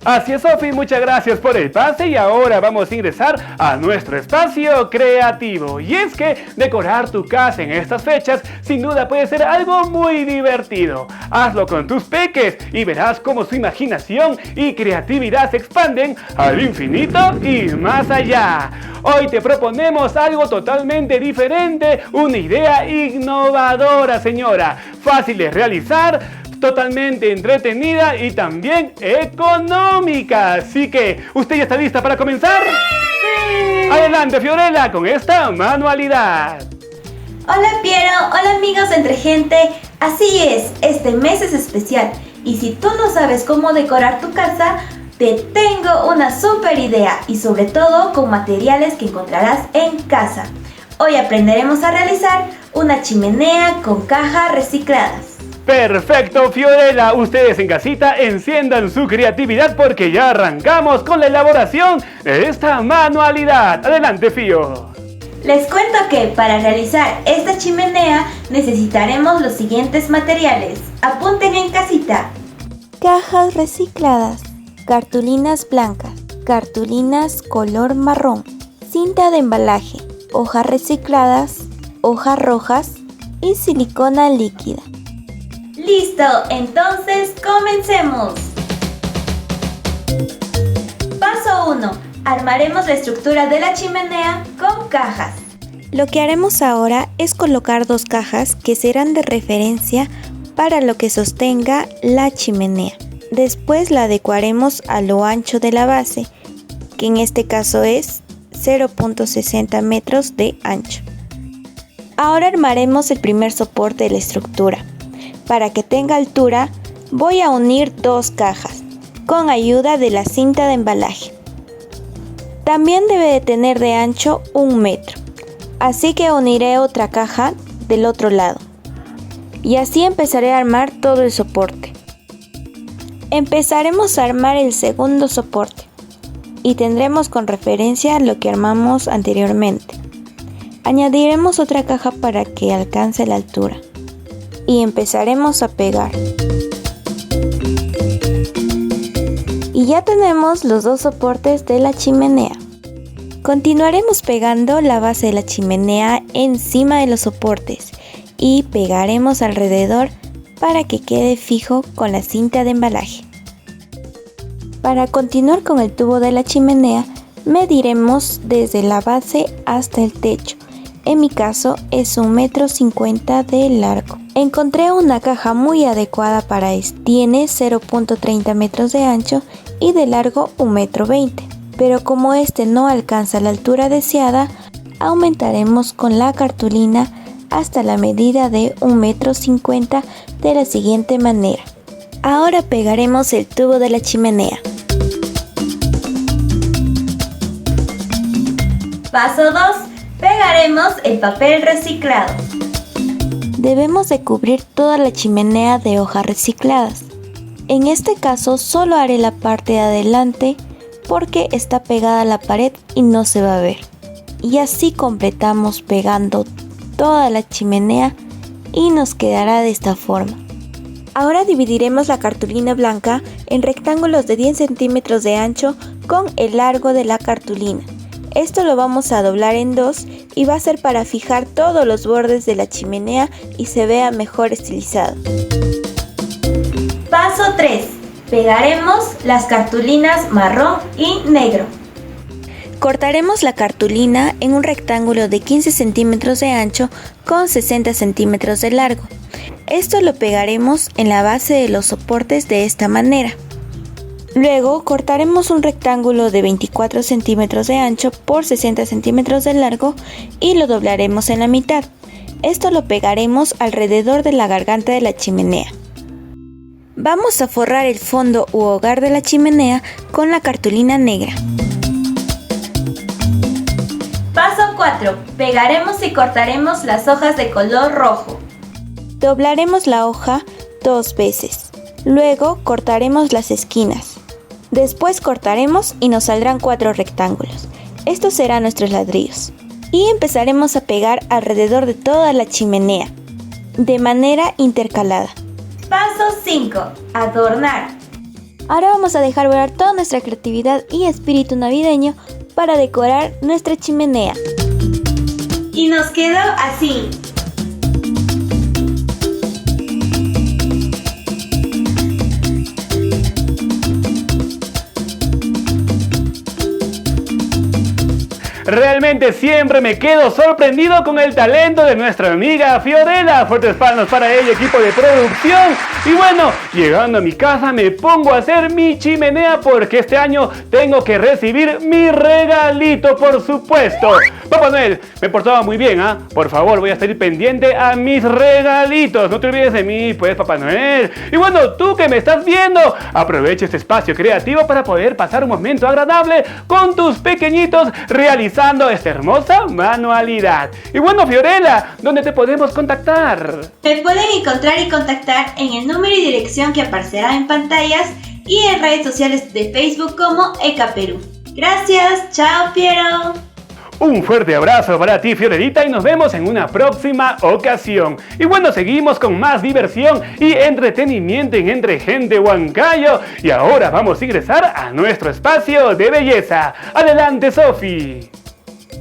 Así es, Sofi, muchas gracias por el pase y ahora vamos a ingresar a nuestro espacio creativo. Y es que decorar tu casa en estas fechas sin duda puede ser algo muy divertido. Hazlo con tus peques y verás cómo su imaginación y creatividad se expanden al infinito y más allá. Hoy te proponemos algo totalmente diferente, una idea innovadora, señora. Fácil de realizar, totalmente entretenida y también económica. Así que, ¿usted ya está lista para comenzar? ¡Sí! Adelante, Fiorella, con esta manualidad. Hola, Piero. Hola, amigos de Entre Gente. Así es, este mes es especial. Y si tú no sabes cómo decorar tu casa, te tengo una super idea. Y sobre todo con materiales que encontrarás en casa. Hoy aprenderemos a realizar una chimenea con cajas recicladas. Perfecto, Fiorella. Ustedes en casita enciendan su creatividad porque ya arrancamos con la elaboración de esta manualidad. Adelante, Fio. Les cuento que para realizar esta chimenea necesitaremos los siguientes materiales. Apunten en casita. Cajas recicladas, cartulinas blancas, cartulinas color marrón, cinta de embalaje, hojas recicladas, hojas rojas y silicona líquida. ¡Listo! Entonces, comencemos. Paso 1. Armaremos la estructura de la chimenea con cajas. Lo que haremos ahora es colocar dos cajas que serán de referencia para lo que sostenga la chimenea. Después la adecuaremos a lo ancho de la base, que en este caso es 0.60 metros de ancho. Ahora armaremos el primer soporte de la estructura. Para que tenga altura, voy a unir dos cajas con ayuda de la cinta de embalaje. También debe de tener de ancho 1 metro, así que uniré otra caja del otro lado. Y así empezaré a armar todo el soporte. Empezaremos a armar el segundo soporte y tendremos con referencia lo que armamos anteriormente. Añadiremos otra caja para que alcance la altura. Y empezaremos a pegar. Y ya tenemos los dos soportes de la chimenea. Continuaremos pegando la base de la chimenea encima de los soportes y pegaremos alrededor para que quede fijo con la cinta de embalaje. Para continuar con el tubo de la chimenea, mediremos desde la base hasta el techo. En mi caso es 1,50 m de largo. Encontré una caja muy adecuada para esto. Tiene 0.30 metros de ancho y de largo 1,20 m. Pero como este no alcanza la altura deseada, aumentaremos con la cartulina hasta la medida de 1,50 m de la siguiente manera. Ahora pegaremos el tubo de la chimenea. Paso 2. Pegaremos el papel reciclado. Debemos de cubrir toda la chimenea de hojas recicladas. En este caso solo haré la parte de adelante porque está pegada a la pared y no se va a ver. Y así completamos pegando toda la chimenea y nos quedará de esta forma. Ahora dividiremos la cartulina blanca en rectángulos de 10 centímetros de ancho con el largo de la cartulina. Esto lo vamos a doblar en dos y va a ser para fijar todos los bordes de la chimenea y se vea mejor estilizado. Paso 3. Pegaremos las cartulinas marrón y negro. Cortaremos la cartulina en un rectángulo de 15 centímetros de ancho con 60 centímetros de largo. Esto lo pegaremos en la base de los soportes de esta manera. Luego cortaremos un rectángulo de 24 centímetros de ancho por 60 centímetros de largo y lo doblaremos en la mitad. Esto lo pegaremos alrededor de la garganta de la chimenea. Vamos a forrar el fondo u hogar de la chimenea con la cartulina negra. Paso 4. Pegaremos y cortaremos las hojas de color rojo. Doblaremos la hoja 2 veces. Luego cortaremos las esquinas. Después cortaremos y nos saldrán 4 rectángulos. Estos serán nuestros ladrillos. y empezaremos a pegar alrededor de toda la chimenea, de manera intercalada. Paso 5. Adornar. Ahora vamos a dejar volar toda nuestra creatividad y espíritu navideño para decorar nuestra chimenea. Y nos quedó así. Realmente siempre me quedo sorprendido con el talento de nuestra amiga Fiorella. Fuertes palmas para ella, equipo de producción. Y bueno, llegando a mi casa me pongo a hacer mi chimenea porque este año tengo que recibir mi regalito, por supuesto. Papá Noel, me portaba muy bien, ¿ah? Por favor, voy a estar pendiente a mis regalitos. No te olvides de mí, pues, Papá Noel. Y bueno, tú que me estás viendo, aprovecha este espacio creativo para poder pasar un momento agradable con tus pequeñitos realizando esta hermosa manualidad. Y bueno, Fiorella, ¿dónde te podemos contactar? Me pueden encontrar y contactar en el número y dirección que aparecerá en pantallas y en redes sociales de Facebook como ECA Perú. Gracias, chao Piero. Un fuerte abrazo para ti, Fiorellita, y nos vemos en una próxima ocasión. Y bueno, seguimos con más diversión y entretenimiento en Entre Gente Huancayo. Y ahora vamos a ingresar a nuestro espacio de belleza. Adelante, Sofi.